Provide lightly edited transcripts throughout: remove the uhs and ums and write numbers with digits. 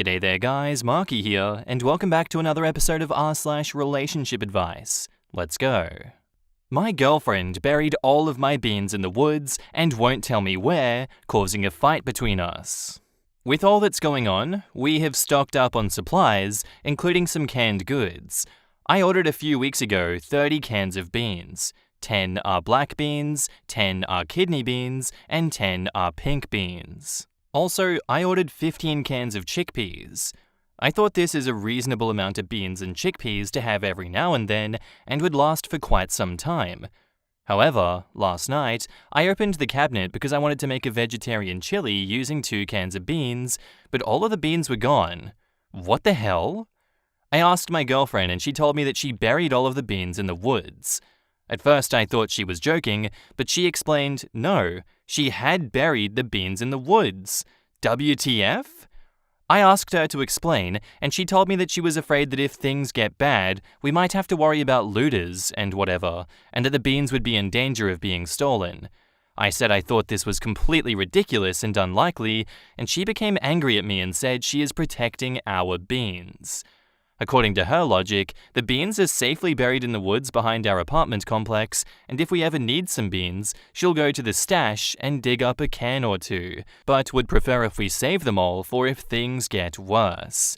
G'day there guys, Marky here, and welcome back to another episode of r/relationship advice. Let's go. My girlfriend buried all of my beans in the woods and won't tell me where, causing a fight between us. With all that's going on, we have stocked up on supplies, including some canned goods. I ordered a few weeks ago 30 cans of beans. 10 are black beans, 10 are kidney beans, and 10 are pink beans. Also, I ordered 15 cans of chickpeas. I thought this is a reasonable amount of beans and chickpeas to have every now and then and would last for quite some time. However, last night, I opened the cabinet because I wanted to make a vegetarian chili using 2 cans of beans, but all of the beans were gone. What the hell? I asked my girlfriend and she told me that she buried all of the beans in the woods. At first I thought she was joking, but she explained no, she had buried the beans in the woods. WTF? I asked her to explain, and she told me that she was afraid that if things get bad, we might have to worry about looters and whatever, and that the beans would be in danger of being stolen. I said I thought this was completely ridiculous and unlikely, and she became angry at me and said she is protecting our beans. According to her logic, the beans are safely buried in the woods behind our apartment complex, and if we ever need some beans, she'll go to the stash and dig up a can or two, but would prefer if we save them all for if things get worse.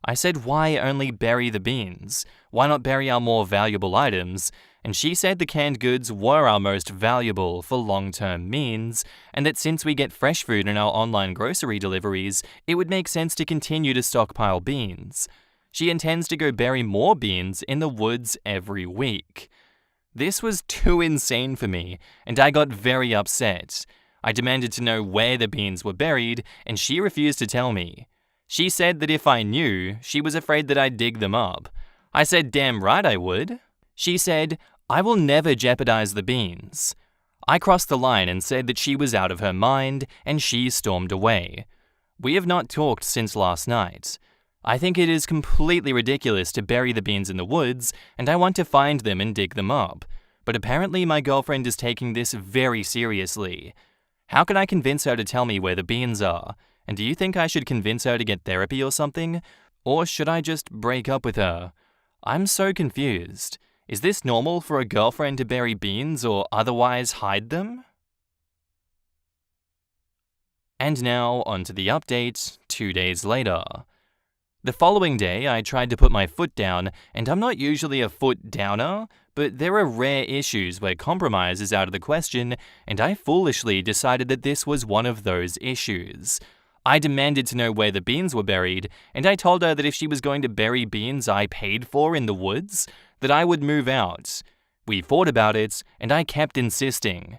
I said why only bury the beans? Why not bury our more valuable items? And she said the canned goods were our most valuable for long-term means, and that since we get fresh food in our online grocery deliveries, it would make sense to continue to stockpile beans. She intends to go bury more beans in the woods every week. This was too insane for me, and I got very upset. I demanded to know where the beans were buried, and she refused to tell me. She said that if I knew, she was afraid that I'd dig them up. I said damn right I would. She said, I will never jeopardize the beans. I crossed the line and said that she was out of her mind, and she stormed away. We have not talked since last night. I think it is completely ridiculous to bury the beans in the woods, and I want to find them and dig them up. But apparently my girlfriend is taking this very seriously. How can I convince her to tell me where the beans are? And do you think I should convince her to get therapy or something? Or should I just break up with her? I'm so confused. Is this normal for a girlfriend to bury beans or otherwise hide them? And now onto the update 2 days later. The following day, I tried to put my foot down, and I'm not usually a foot downer, but there are rare issues where compromise is out of the question, and I foolishly decided that this was one of those issues. I demanded to know where the beans were buried, and I told her that if she was going to bury beans I paid for in the woods, that I would move out. We fought about it, and I kept insisting.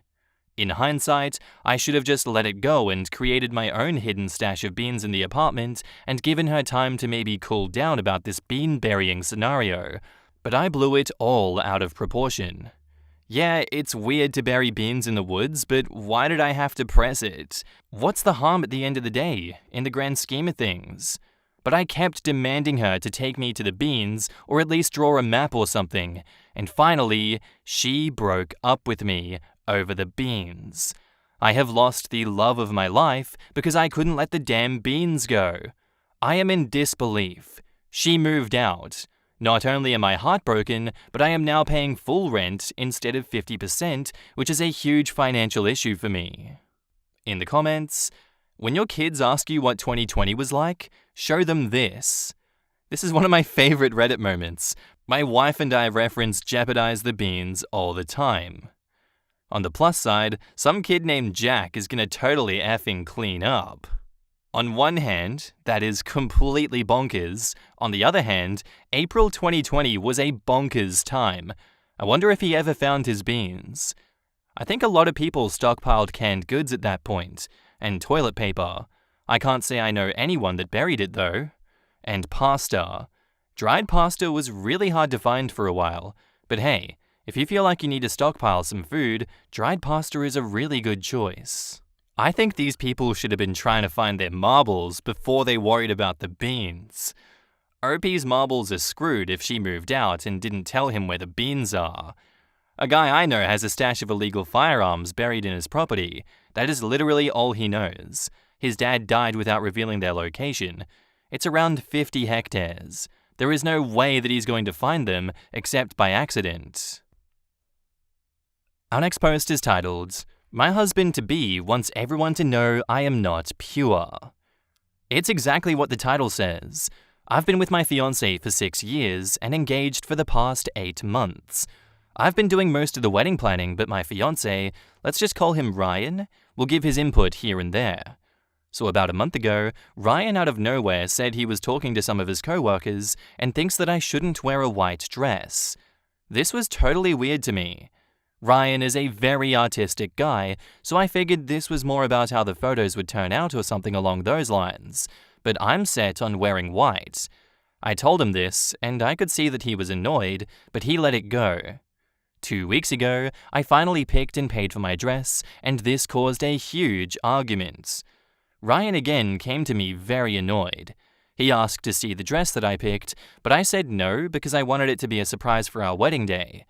In hindsight, I should have just let it go and created my own hidden stash of beans in the apartment and given her time to maybe cool down about this bean burying scenario, but I blew it all out of proportion. Yeah, it's weird to bury beans in the woods, but why did I have to press it? What's the harm at the end of the day, in the grand scheme of things? But I kept demanding her to take me to the beans, or at least draw a map or something, and finally, she broke up with me over the beans. I have lost the love of my life because I couldn't let the damn beans go. I am in disbelief. She moved out. Not only am I heartbroken, but I am now paying full rent instead of 50%, which is a huge financial issue for me. In the comments, when your kids ask you what 2020 was like, show them this. This is one of my favorite Reddit moments. My wife and I reference jeopardize the beans all the time. On the plus side, some kid named Jack is gonna totally effing clean up. On one hand, that is completely bonkers. On the other hand, April 2020 was a bonkers time. I wonder if he ever found his beans. I think a lot of people stockpiled canned goods at that point, and toilet paper. I can't say I know anyone that buried it though. And pasta. Dried pasta was really hard to find for a while, but hey, if you feel like you need to stockpile some food, dried pasta is a really good choice. I think these people should have been trying to find their marbles before they worried about the beans. OP's marbles are screwed if she moved out and didn't tell him where the beans are. A guy I know has a stash of illegal firearms buried in his property. That is literally all he knows. His dad died without revealing their location. It's around 50 hectares. There is no way that he's going to find them except by accident. Our next post is titled, "My husband-to-be wants everyone to know I am not pure." It's exactly what the title says. I've been with my fiancé for 6 years and engaged for the past 8 months. I've been doing most of the wedding planning, but my fiancé, let's just call him Ryan, will give his input here and there. So about a month ago, Ryan out of nowhere said he was talking to some of his co-workers and thinks that I shouldn't wear a white dress. This was totally weird to me. Ryan is a very artistic guy, so I figured this was more about how the photos would turn out or something along those lines, but I'm set on wearing white. I told him this, and I could see that he was annoyed, but he let it go. 2 weeks ago, I finally picked and paid for my dress, and this caused a huge argument. Ryan again came to me very annoyed. He asked to see the dress that I picked, but I said no because I wanted it to be a surprise for our wedding day.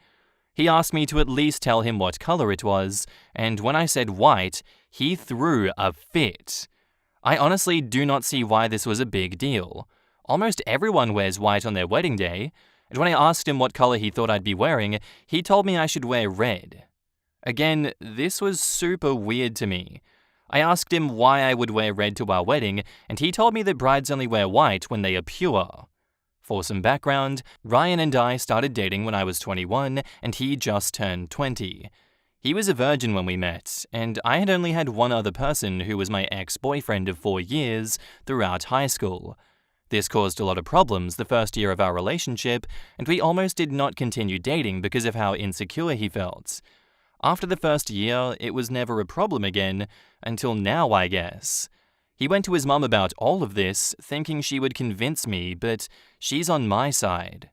He asked me to at least tell him what color it was, and when I said white, he threw a fit. I honestly do not see why this was a big deal. Almost everyone wears white on their wedding day, and when I asked him what color he thought I'd be wearing, he told me I should wear red. Again, this was super weird to me. I asked him why I would wear red to our wedding, and he told me that brides only wear white when they are pure. For some background, Ryan and I started dating when I was 21 and he just turned 20. He was a virgin when we met, and I had only had one other person who was my ex-boyfriend of 4 years throughout high school. This caused a lot of problems the first year of our relationship, and we almost did not continue dating because of how insecure he felt. After the first year, it was never a problem again, until now, I guess. He went to his mum about all of this, thinking she would convince me, but she's on my side.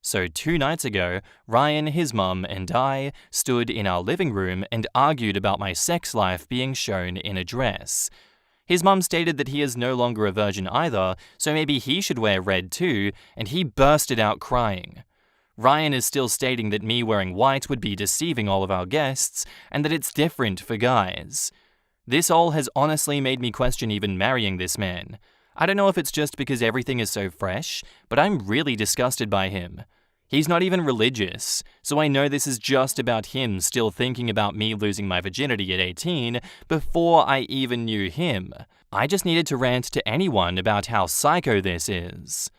So 2 nights ago, Ryan, his mum, and I stood in our living room and argued about my sex life being shown in a dress. His mum stated that he is no longer a virgin either, so maybe he should wear red too, and he bursted out crying. Ryan is still stating that me wearing white would be deceiving all of our guests, and that it's different for guys. This all has honestly made me question even marrying this man. I don't know if it's just because everything is so fresh, but I'm really disgusted by him. He's not even religious, so I know this is just about him still thinking about me losing my virginity at 18 before I even knew him. I just needed to rant to anyone about how psycho this is.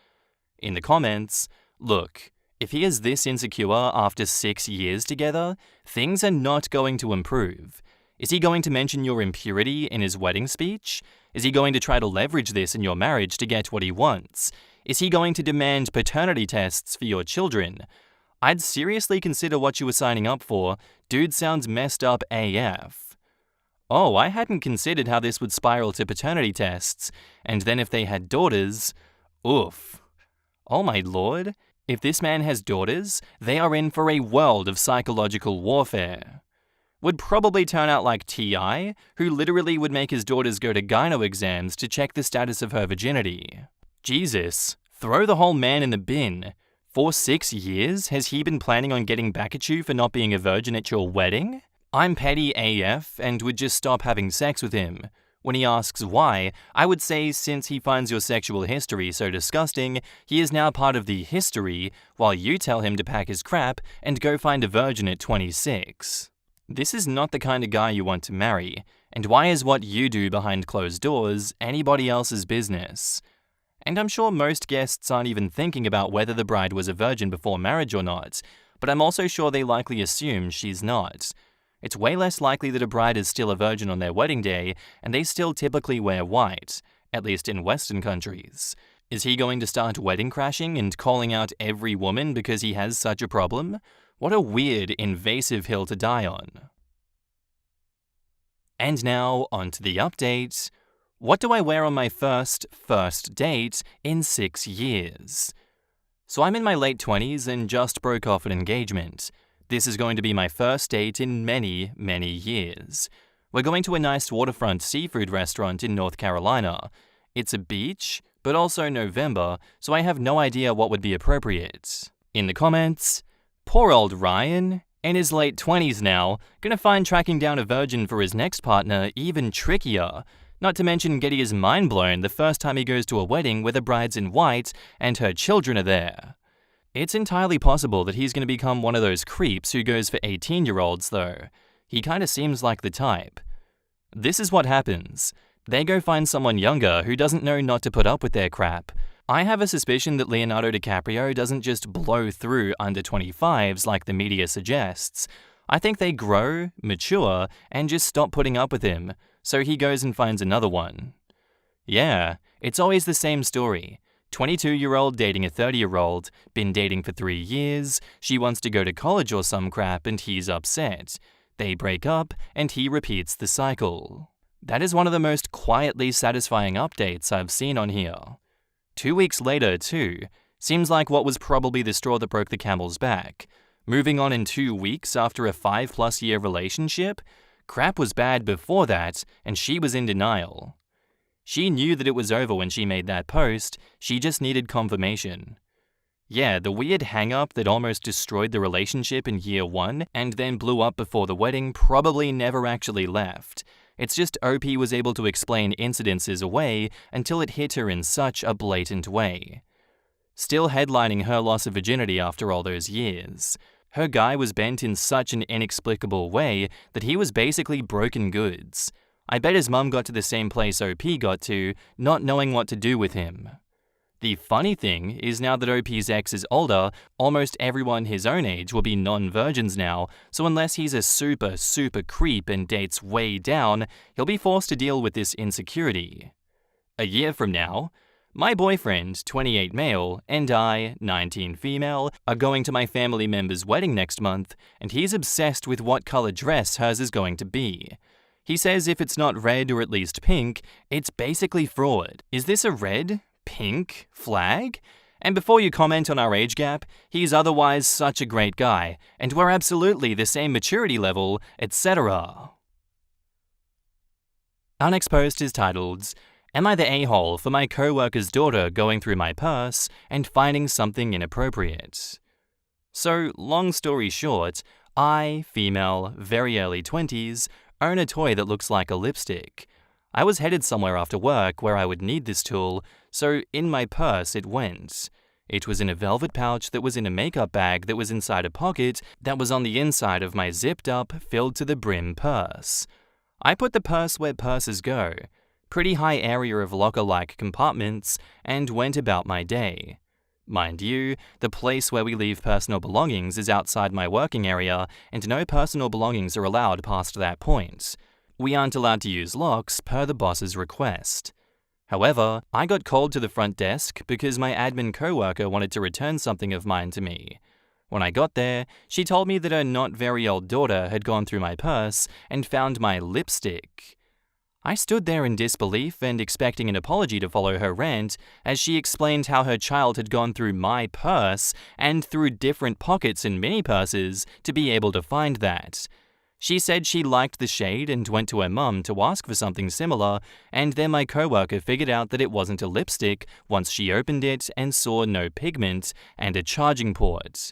In the comments, look, if he is this insecure after 6 years together, things are not going to improve. Is he going to mention your impurity in his wedding speech? Is he going to try to leverage this in your marriage to get what he wants? Is he going to demand paternity tests for your children? I'd seriously consider what you were signing up for. Dude sounds messed up AF. Oh, I hadn't considered how this would spiral to paternity tests, and then if they had daughters, oof. Oh my lord, if this man has daughters, they are in for a world of psychological warfare. Would probably turn out like T.I., who literally would make his daughters go to gyno exams to check the status of her virginity. Jesus, throw the whole man in the bin. For 6 years, has he been planning on getting back at you for not being a virgin at your wedding? I'm petty AF and would just stop having sex with him. When he asks why, I would say since he finds your sexual history so disgusting, he is now part of the history, while you tell him to pack his crap and go find a virgin at 26. This is not the kind of guy you want to marry, and why is what you do behind closed doors anybody else's business? And I'm sure most guests aren't even thinking about whether the bride was a virgin before marriage or not, but I'm also sure they likely assume she's not. It's way less likely that a bride is still a virgin on their wedding day, and they still typically wear white, at least in Western countries. Is he going to start wedding crashing and calling out every woman because he has such a problem? What a weird, invasive hill to die on. And now, on to the update. What do I wear on my first date in 6 years? So I'm in my late 20s and just broke off an engagement. This is going to be my first date in many, many years. We're going to a nice waterfront seafood restaurant in North Carolina. It's a beach, but also November, so I have no idea what would be appropriate. In the comments, poor old Ryan, in his late 20s now, gonna find tracking down a virgin for his next partner even trickier. Not to mention getting his mind blown the first time he goes to a wedding where the bride's in white and her children are there. It's entirely possible that he's going to become one of those creeps who goes for 18-year-olds though. He kinda seems like the type. This is what happens. They go find someone younger who doesn't know not to put up with their crap. I have a suspicion that Leonardo DiCaprio doesn't just blow through under 25s like the media suggests. I think they grow, mature, and just stop putting up with him, so he goes and finds another one. Yeah, it's always the same story. 22-year-old dating a 30-year-old, been dating for 3 years, she wants to go to college or some crap and he's upset. They break up and he repeats the cycle. That is one of the most quietly satisfying updates I've seen on here. 2 weeks later, too, seems like what was probably the straw that broke the camel's back. Moving on in 2 weeks after a 5+ year relationship? Crap was bad before that, and she was in denial. She knew that it was over when she made that post, she just needed confirmation. Yeah, the weird hang-up that almost destroyed the relationship in year 1 and then blew up before the wedding probably never actually left. It's just OP was able to explain incidences away until it hit her in such a blatant way. Still headlining her loss of virginity after all those years. Her guy was bent in such an inexplicable way that he was basically broken goods. I bet his mum got to the same place OP got to, not knowing what to do with him. The funny thing is now that OP's ex is older, almost everyone his own age will be non-virgins now, so unless he's a super creep and dates way down, he'll be forced to deal with this insecurity. A year from now, my boyfriend, 28 male, and I, 19 female, are going to my family member's wedding next month, and he's obsessed with what color dress hers is going to be. He says if it's not red or at least pink, it's basically fraud. Is this a red? Pink flag? And before you comment on our age gap, he's otherwise such a great guy, and we're absolutely the same maturity level, etc. Our next post is titled, Am I the a-hole for my co-worker's daughter going through my purse and finding something inappropriate? So, long story short, I, female, very early 20s, own a toy that looks like a lipstick. I was headed somewhere after work where I would need this tool, so in my purse it went. It was in a velvet pouch that was in a makeup bag that was inside a pocket that was on the inside of my zipped up, filled to the brim purse. I put the purse where purses go, pretty high area of locker-like compartments, and went about my day. Mind you, the place where we leave personal belongings is outside my working area, and no personal belongings are allowed past that point. We aren't allowed to use locks per the boss's request. However, I got called to the front desk because my admin coworker wanted to return something of mine to me. When I got there, she told me that her not very old daughter had gone through my purse and found my lipstick. I stood there in disbelief and expecting an apology to follow her rant as she explained how her child had gone through my purse and through different pockets and mini purses to be able to find that. She said she liked the shade and went to her mum to ask for something similar, and then my coworker figured out that it wasn't a lipstick once she opened it and saw no pigment and a charging port.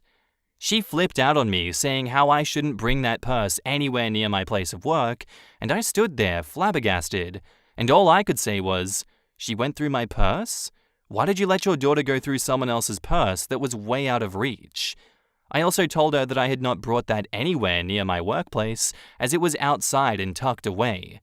She flipped out on me, saying how I shouldn't bring that purse anywhere near my place of work, and I stood there flabbergasted, and all I could say was, "She went through my purse? Why did you let your daughter go through someone else's purse that was way out of reach?" I also told her that I had not brought that anywhere near my workplace, as it was outside and tucked away.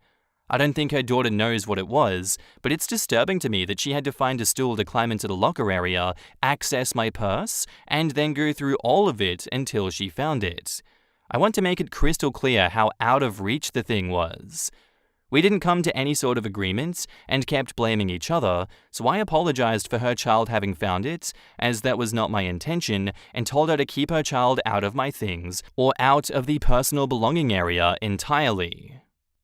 I don't think her daughter knows what it was, but it's disturbing to me that she had to find a stool to climb into the locker area, access my purse, and then go through all of it until she found it. I want to make it crystal clear how out of reach the thing was. We didn't come to any sort of agreement and kept blaming each other, so I apologized for her child having found it, as that was not my intention, and told her to keep her child out of my things or out of the personal belonging area entirely.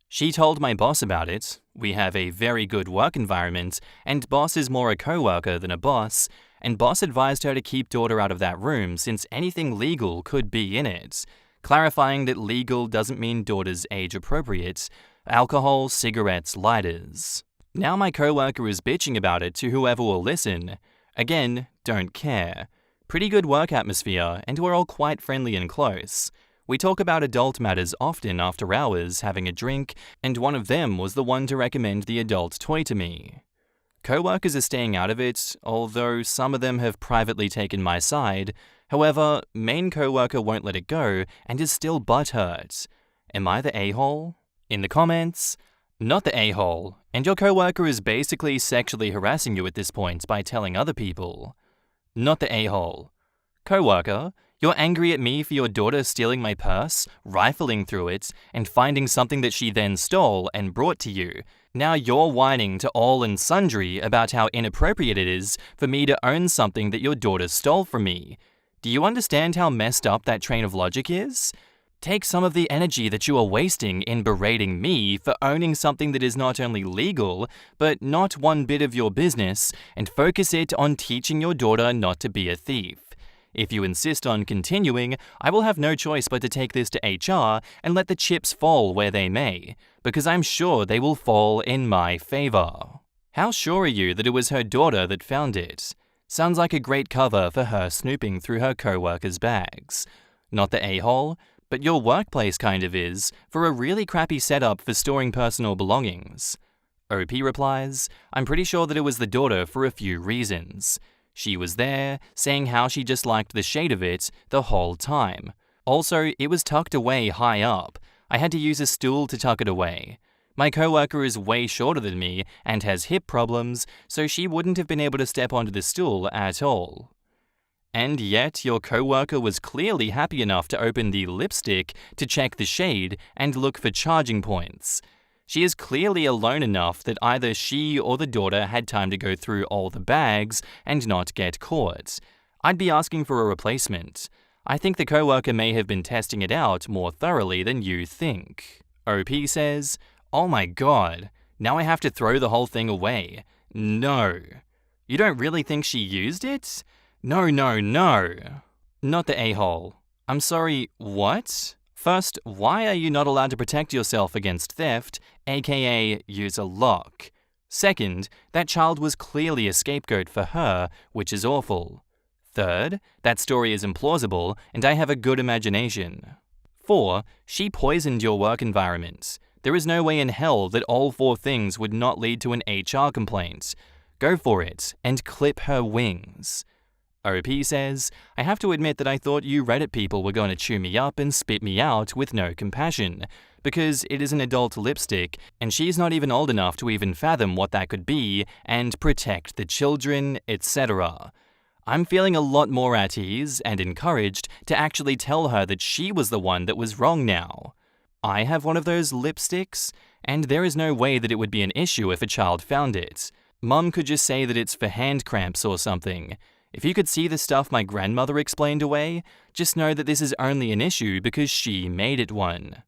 She told my boss about it. We have a very good work environment, and boss is more a co-worker than a boss, and boss advised her to keep daughter out of that room since anything legal could be in it, clarifying that legal doesn't mean daughter's age appropriate. Alcohol, cigarettes, lighters. Now my coworker is bitching about it to whoever will listen. Again, don't care. Pretty good work atmosphere, and we're all quite friendly and close. We talk about adult matters often after hours having a drink, and one of them was the one to recommend the adult toy to me. Co-workers are staying out of it, although some of them have privately taken my side. However, main co-worker won't let it go and is still butthurt. Am I the a-hole? In the comments, not the a-hole, and your co-worker is basically sexually harassing you at this point by telling other people. Not the a-hole. Co-worker, you're angry at me for your daughter stealing my purse, rifling through it, and finding something that she then stole and brought to you. Now you're whining to all and sundry about how inappropriate it is for me to own something that your daughter stole from me. Do you understand how messed up that train of logic is? Take some of the energy that you are wasting in berating me for owning something that is not only legal, but not one bit of your business, and focus it on teaching your daughter not to be a thief. If you insist on continuing, I will have no choice but to take this to HR and let the chips fall where they may, because I'm sure they will fall in my favor. How sure are you that it was her daughter that found it? Sounds like a great cover for her snooping through her co-workers' bags. Not the a-hole, but your workplace kind of is, for a really crappy setup for storing personal belongings. OP replies, I'm pretty sure that it was the daughter for a few reasons. She was there, saying how she just liked the shade of it the whole time. Also, it was tucked away high up. I had to use a stool to tuck it away. My coworker is way shorter than me and has hip problems, so she wouldn't have been able to step onto the stool at all. And yet, your coworker was clearly happy enough to open the lipstick to check the shade and look for charging points. She is clearly alone enough that either she or the daughter had time to go through all the bags and not get caught. I'd be asking for a replacement. I think the coworker may have been testing it out more thoroughly than you think. OP says, oh my god, now I have to throw the whole thing away. No. You don't really think she used it? No. Not the a-hole. I'm sorry, what? First, why are you not allowed to protect yourself against theft, aka use a lock? Second, that child was clearly a scapegoat for her, which is awful. Third, that story is implausible and I have a good imagination. 4, she poisoned your work environment. There is no way in hell that all 4 things would not lead to an HR complaint. Go for it and clip her wings. OP says, I have to admit that I thought you Reddit people were going to chew me up and spit me out with no compassion, because it is an adult lipstick and she's not even old enough to even fathom what that could be and protect the children, etc. I'm feeling a lot more at ease and encouraged to actually tell her that she was the one that was wrong now. I have one of those lipsticks, and there is no way that it would be an issue if a child found it. Mum could just say that it's for hand cramps or something. If you could see the stuff my grandmother explained away, just know that this is only an issue because she made it one.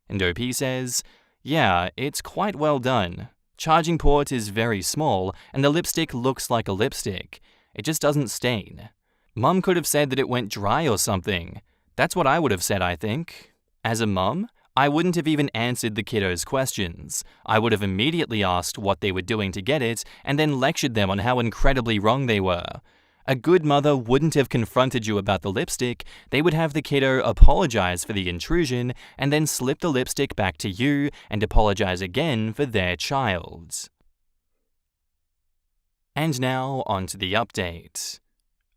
And OP says, yeah, it's quite well done. Charging port is very small, and the lipstick looks like a lipstick. It just doesn't stain. Mum could have said that it went dry or something. That's what I would have said, I think. As a mum, I wouldn't have even answered the kiddos' questions. I would have immediately asked what they were doing to get it, and then lectured them on how incredibly wrong they were. A good mother wouldn't have confronted you about the lipstick. They would have the kiddo apologize for the intrusion and then slip the lipstick back to you and apologize again for their child. And now onto the update.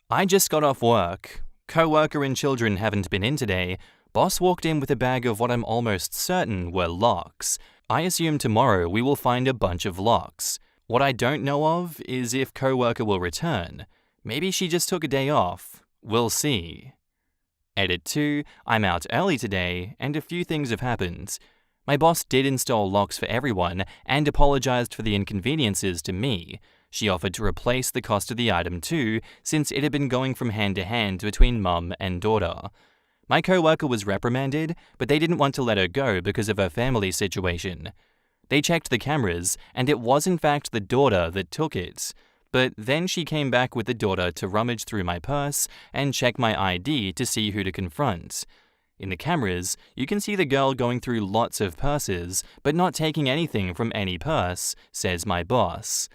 I just got off work. Co-worker and children haven't been in today. Boss walked in with a bag of what I'm almost certain were locks. I assume tomorrow we will find a bunch of locks. What I don't know of is if co-worker will return. Maybe she just took a day off. We'll see. Edit 2, I'm out early today, and a few things have happened. My boss did install locks for everyone and apologized for the inconveniences to me. She offered to replace the cost of the item too, since it had been going from hand to hand between mum and daughter. My co-worker was reprimanded, but they didn't want to let her go because of her family situation. They checked the cameras, and it was in fact the daughter that took it. But then she came back with the daughter to rummage through my purse and check my ID to see who to confront. In the cameras, you can see the girl going through lots of purses, but not taking anything from any purse, says my boss.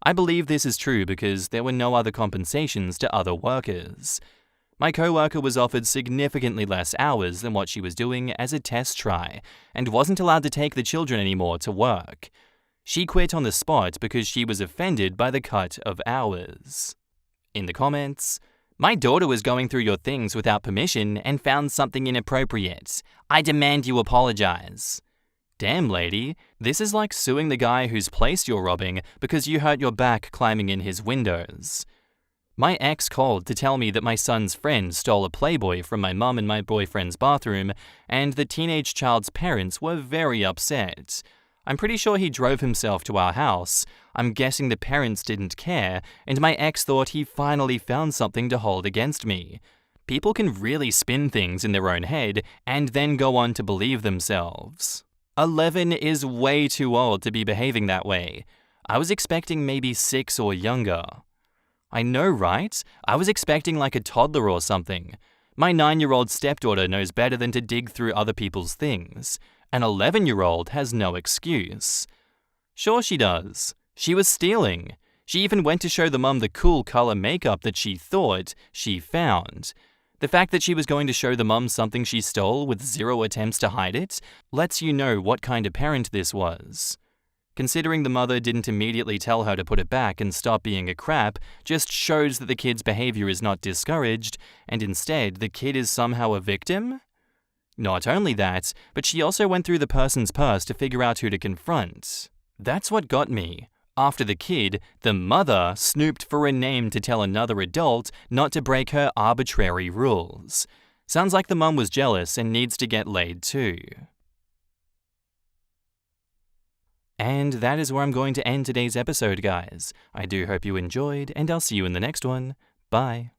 I believe this is true because there were no other compensations to other workers. My coworker was offered significantly less hours than what she was doing as a test try and wasn't allowed to take the children anymore to work. She quit on the spot because she was offended by the cut of hours. In the comments, "My daughter was going through your things without permission and found something inappropriate. I demand you apologize." Damn, lady, this is like suing the guy whose place you're robbing because you hurt your back climbing in his windows. My ex called to tell me that my son's friend stole a Playboy from my mum and my boyfriend's bathroom, and the teenage child's parents were very upset. I'm pretty sure he drove himself to our house. I'm guessing the parents didn't care, and my ex thought he finally found something to hold against me. People can really spin things in their own head and then go on to believe themselves. 11 is way too old to be behaving that way. I was expecting maybe 6 or younger. I know, right? I was expecting like a toddler or something. My 9-year-old stepdaughter knows better than to dig through other people's things. An 11-year-old has no excuse. Sure she does. She was stealing. She even went to show the mum the cool color makeup that she thought she found. The fact that she was going to show the mum something she stole with 0 attempts to hide it lets you know what kind of parent this was. Considering the mother didn't immediately tell her to put it back and stop being a crap just shows that the kid's behavior is not discouraged, and instead the kid is somehow a victim? Not only that, but she also went through the person's purse to figure out who to confront. That's what got me. After the kid, the mother snooped for a name to tell another adult not to break her arbitrary rules. Sounds like the mum was jealous and needs to get laid too. And that is where I'm going to end today's episode, guys. I do hope you enjoyed, and I'll see you in the next one. Bye.